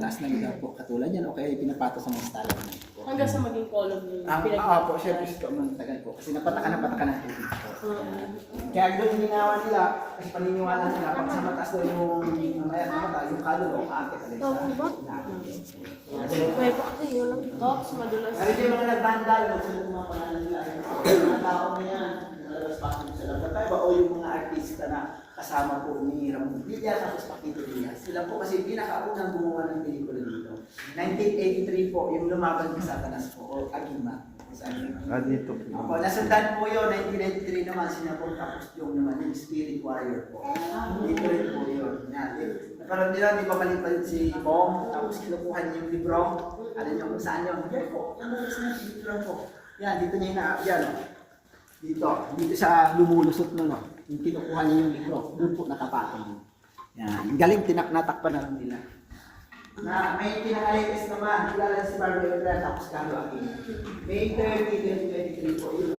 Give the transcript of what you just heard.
mataas na lugar po. Katulad yan, o kaya pinapato sa mga stalagmite po. Hanggang sa maging column yung Po, syempre ito ang tagal po. Kasi napataka ng tubig po. Kaya doon hinawa nila, kasi paniniwala nila, pag sa mataas daw yung mamaya na mata, yung kaluluwa, kaakit alay sa Pwede pa kasi yun lang. Talks, madulas. Pero ito yung mga nagbandal, magsulong mga pangalan nila. Mga tao na yan, nalabas pa kami sa laboratory ba? O yung mga artista na kasama po ni Ramon Villa, tapos Paquito Diaz. Sila po kasi pinakaunang gumawa ng pelikula dito. 1983 po, yung Lumaban sa Satanas po, o Agima. Dito. Opo, nasundan po yun, 1993 naman, sinapong tapos yung naman, yung Spirit Warrior po. Dito rin po yun. Pero nila, di ba palit si Bong, tapos kinukuha niya yung libro. Alam niyo kung saan yun? Yan po, ang mga sa libro po. Yan, dito niya yan o. Dito sa lumulusot no. Yung kinukuha niya yung libro, doon po nakapatong. Yan, galing natakpan na lang nila. Na may pinaka-latest naman, kilala si Barbara Ebrard, tapos Carlo Aquino. May 30